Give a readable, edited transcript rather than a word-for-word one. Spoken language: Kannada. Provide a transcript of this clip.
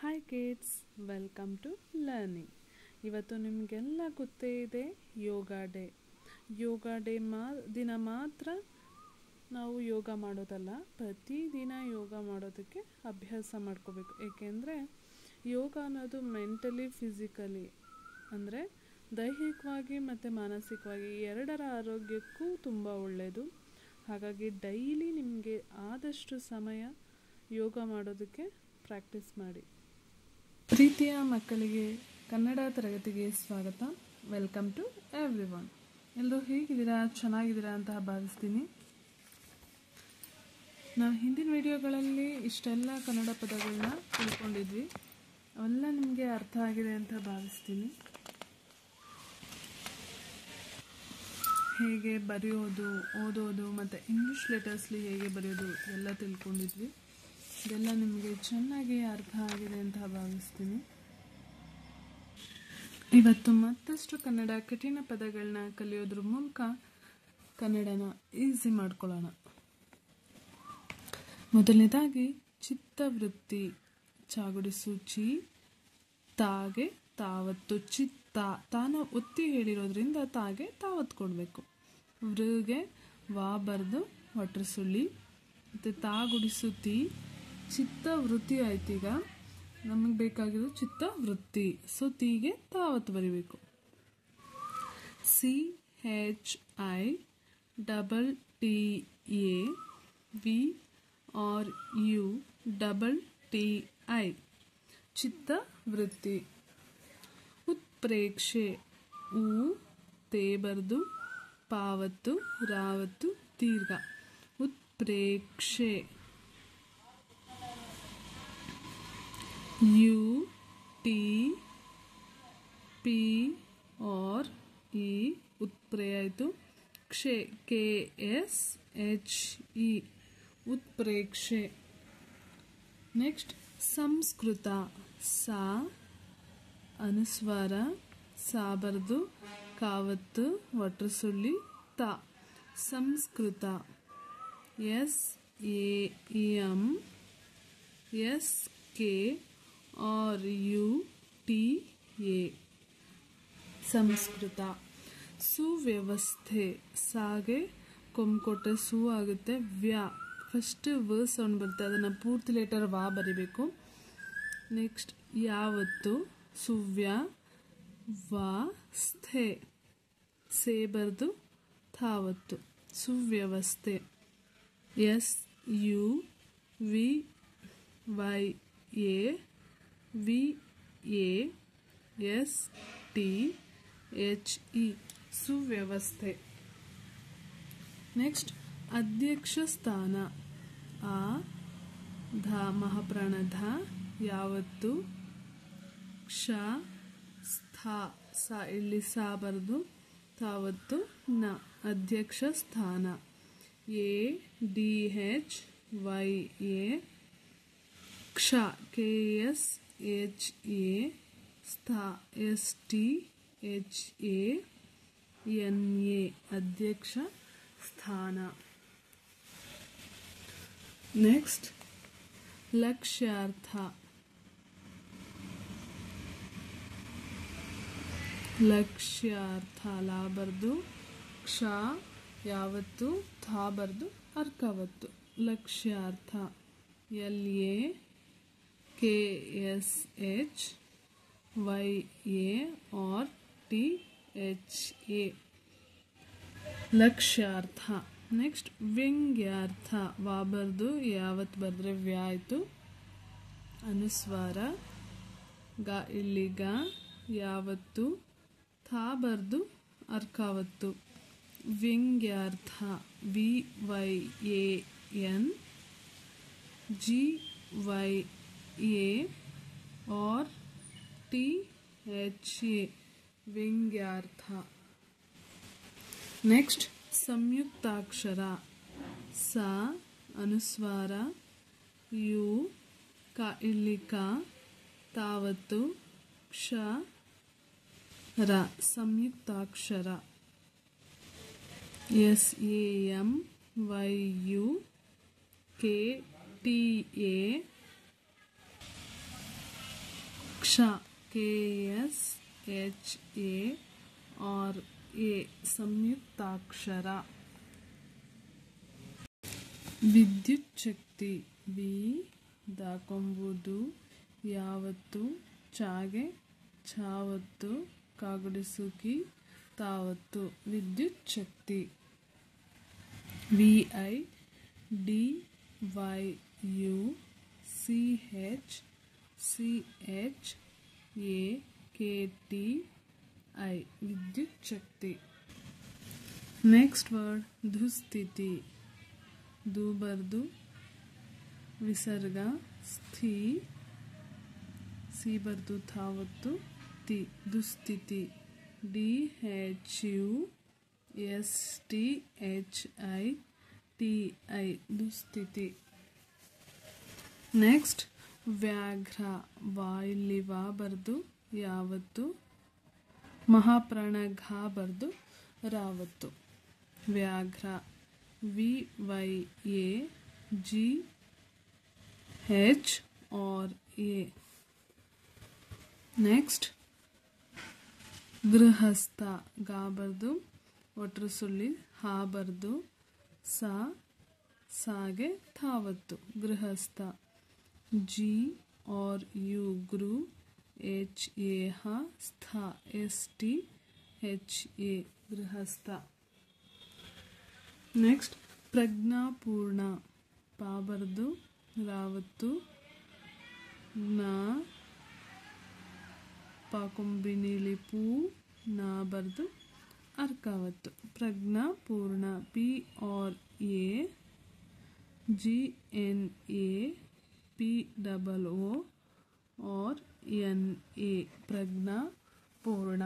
Hi kids, welcome to learning. ಇವತ್ತು ನಿಮಗೆಲ್ಲ ಗೊತ್ತೇ ಇದೆ ಯೋಗ ಡೇ ದಿನ ಮಾತ್ರ ನಾವು ಯೋಗ ಮಾಡೋದಲ್ಲ, ಪ್ರತಿದಿನ ಯೋಗ ಮಾಡೋದಕ್ಕೆ ಅಭ್ಯಾಸ ಮಾಡ್ಕೋಬೇಕು. ಏಕೆಂದರೆ ಯೋಗ ಅನ್ನೋದು ಮೆಂಟಲಿ ಫಿಸಿಕಲಿ ಅಂದರೆ ದೈಹಿಕವಾಗಿ ಮತ್ತು ಮಾನಸಿಕವಾಗಿ ಎರಡರ ಆರೋಗ್ಯಕ್ಕೂ ತುಂಬ ಒಳ್ಳೆಯದು. ಹಾಗಾಗಿ ಡೈಲಿ ನಿಮಗೆ ಆದಷ್ಟು ಸಮಯ ಯೋಗ ಮಾಡೋದಕ್ಕೆ ಪ್ರಾಕ್ಟೀಸ್ ಮಾಡಿ. ಪ್ರೀತಿಯ ಮಕ್ಕಳಿಗೆ ಕನ್ನಡ ತರಗತಿಗೆ ಸ್ವಾಗತ. Welcome to everyone. ಎಲ್ಲರೂ ಹೇಗಿದ್ದೀರಾ? ಚೆನ್ನಾಗಿದ್ದೀರಾ ಅಂತ ಭಾವಿಸ್ತೀನಿ. ನಾವು ಹಿಂದಿನ ವಿಡಿಯೋಗಳಲ್ಲಿ ಇಷ್ಟೆಲ್ಲ ಕನ್ನಡ ಪದಗಳನ್ನ ತಿಳ್ಕೊಂಡಿದ್ವಿ, ಅವೆಲ್ಲ ನಿಮಗೆ ಅರ್ಥ ಆಗಿದೆ ಅಂತ ಭಾವಿಸ್ತೀನಿ. ಹೇಗೆ ಬರೆಯೋದು, ಓದೋದು ಮತ್ತು ಇಂಗ್ಲೀಷ್ ಲೆಟರ್ಸ್ಲಿ ಹೇಗೆ ಬರೆಯೋದು ಎಲ್ಲ ತಿಳ್ಕೊಂಡಿದ್ವಿ. ಇದೆಲ್ಲ ನಿಮಗೆ ಚೆನ್ನಾಗಿ ಅರ್ಥ ಆಗಿದೆ ಅಂತ ಭಾವಿಸ್ತೀನಿ. ಇವತ್ತು ಮತ್ತಷ್ಟು ಕನ್ನಡ ಕಠಿಣ ಪದಗಳನ್ನ ಕಲಿಯೋದ್ರ ಮೂಲಕ ಕನ್ನಡನ ಈಸಿ ಮಾಡ್ಕೊಳ್ಳೋಣ. ಮೊದಲನೇದಾಗಿ ಚಿತ್ತವೃತ್ತಿ. ಚಾಗುಡಿಸು ಚಿ, ತಾಗೆ ತಾವತ್ತು. ಚಿತ್ತ ತಾನು ಒತ್ತಿ ಹೇಳಿರೋದ್ರಿಂದ ತಾಗೆ ತಾವತ್ತು ಕೊಡಬೇಕು. ವೃಗೆ ವಾ ಬರೆದು ಒಟ್ರ ಸುಳ್ಳಿ ಮತ್ತು ತಾಗುಡಿಸು ತಿ. ಚಿತ್ತವೃತ್ತಿ ಆಯ್ತು. ಈಗ ನಮಗೆ ಬೇಕಾಗಿರೋದು ಚಿತ್ತವೃತ್ತಿ, ಸೊ ತೀಗೆ ತಾವತ್ತು ಬರಿಬೇಕು. CHITAVRUTTI ಚಿತ್ತವೃತ್ತಿ. ಉತ್ಪ್ರೇಕ್ಷೆ ಉ ತೇ ಬರ್ದು ಪಾವತ್ತು ರಾವತ್ತು ದೀರ್ಘ. ಉತ್ಪ್ರೇಕ್ಷೆ. UTPRE ಉತ್ಪ್ರೇ ಆಯಿತು. ಕ್ಷೆ KSHE ಉತ್ಪ್ರೇಕ್ಷೆ. ನೆಕ್ಸ್ಟ್ ಸಂಸ್ಕೃತ. ಸಾ ಅನುಸ್ವಾರ, ಸಾ ಬರ್ದು ಕಾವತ್ತು ಒಟ್ರ ಸುಳ್ಳಿ ತ. ಸಂಸ್ಕೃತ. SAMSKRUTA ಸಂಸ್ಕೃತ. ಸುವ್ಯವಸ್ಥೆ. ಸಾಗೆ ಕೊಂಕೊಟ್ಟೆ ಸು ಆಗುತ್ತೆ. ವ್ಯಾ ಫಸ್ಟ್ ವ ಸೌಂಡ್ ಬರುತ್ತೆ, ಅದನ್ನು ಪೂರ್ತಿ ಲೆಟರ್ ವಾ ಬರಿಬೇಕು. ನೆಕ್ಸ್ಟ್ ಯಾವತ್ತು. ಸುವ್ಯಾ ವಾ ಸ್ಥೆ. ಸೇ ಬರ್ದು ಥಾವತ್ತು. ಸುವ್ಯವಸ್ಥೆ. SUVYAVASTHE ಸುವ್ಯವಸ್ಥೆ. ನೆಕ್ಸ್ಟ್ ಅಧ್ಯಕ್ಷ ಸ್ಥಾನ. ಆ ಧ ಮಹಾಪ್ರಾಣ ಧ ಯಾವತ್ತು. ಕ್ಷ ಸ್ಥಾ ಸಾ ಇಲ್ಲಿ ಸಾ ಬರೆದು ತಾವತ್ತು ನ. ಅಧ್ಯಕ್ಷ ಸ್ಥಾನ. ADHYA ಕ್ಷ KSHA ಸ್ಥಾ STHANA ಅಧ್ಯಕ್ಷ ಸ್ಥಾನ. ನೆಕ್ಸ್ಟ್ ಲಕ್ಷ್ಯಾರ್ಥ. ಲಕ್ಷ್ಯಾರ್ಥ ಲಾ ಬರ್ದು ಕ್ಷ ಯಾವತ್ತು ಥಾ ಬರ್ದು ಅರ್ಕಾವತ್ತು. ಲಕ್ಷ್ಯಾರ್ಥ. LAKSHYAORTHA ಲಕ್ಷ್ಯಾರ್ಥ. ನೆಕ್ಸ್ಟ್ ವ್ಯಂಗ್ಯಾರ್ಥ. ವಾ ಬರ್ದು ಯಾವತ್ತು ಬರೆದ್ರೆ ವ್ಯಾ ಆಯಿತು. ಅನುಸ್ವಾರ ಗ ಇಲ್ಲಿ ಗ ಯಾವತ್ತು ಥಾ ಬರ್ದು ಅರ್ಕಾವತ್ತು. ವ್ಯಂಗ್ಯಾರ್ಥ. VYANGYAORTHA ವ್ಯಂಗ್ಯಾರ್ಥ. ನೆಕ್ಸ್ಟ್ ಸಂಯುಕ್ತಾಕ್ಷರ. ಸ ಅನುಸ್ವಾರ ಯು ಕ ಇಲ್ಲಿ ಕ ತಾವತ್ತು ಕ್ಷ ರ ಸಂಯುಕ್ತಾಕ್ಷರ. SAMYUKTA ಕ್ಷ KSHA और A ಸಂಯುಕ್ತಾಕ್ಷರ. ವಿದ್ಯುತ್ ಶಕ್ತಿ ವಿ ದಾಕೊಂಬುದು ಯಾವತ್ತು ಚಾಗೆ ಛಾವತ್ತು ಕಾಗುಡಿಸುಕಿ ತಾವತ್ತು ವಿದ್ಯುತ್ ಶಕ್ತಿ. VI DYU CHCHAKTI ವಿದ್ಯುತ್ ಶಕ್ತಿ. ನೆಕ್ಸ್ಟ್ ವರ್ಡ್ ದುಸ್ಥಿತಿ. ದು ಬರ್ದು ವಿಸರ್ಗ ಸ್ಥಿ ಸಿ ಬರ್ದು ಥಾವತ್ತು ತಿ ದುಸ್ಥಿತಿ. DHUSTHITI ದುಸ್ಥಿತಿ. ನೆಕ್ಸ್ಟ್ ವ್ಯಾಘ್ರ ವಾ ಇಲ್ಲಿ ವಾ ಬರ್ದು ಯಾವತ್ತು ಮಹಾಪ್ರಾಣ ಘಾ ಬರ್ದು ರಾವತ್ತು ವ್ಯಾಘ್ರ. VYAGH और A. ನೆಕ್ಸ್ಟ್ ಗೃಹಸ್ಥ ಗಾ ಬರ್ದು ಒಟ್ರು ಸುಳ್ಳಿ ಹಾ ಬರ್ದು ಸಾ ಸಾಗೆ ಥಾವತ್ತು ಗೃಹಸ್ಥ. G और U ಗುರು HA ಸ್ಥಾ STHA ಗೃಹಸ್ಥ. ನೆಕ್ಸ್ಟ್ ಪ್ರಜ್ಞಾಪೂರ್ಣ ಪಾ ಬರ್ದು ರಾವತ್ತು ನಾ ಪಾಕೊಂಬಿನಿಲಿ ಪೂ ನಾ ಬರ್ದು ಅರ್ಕಾವತ್ತು ಪ್ರಜ್ಞಾಪೂರ್ಣ. P और A GNA POO और NA ಪ್ರಜ್ಞಾಪೂರ್ಣ.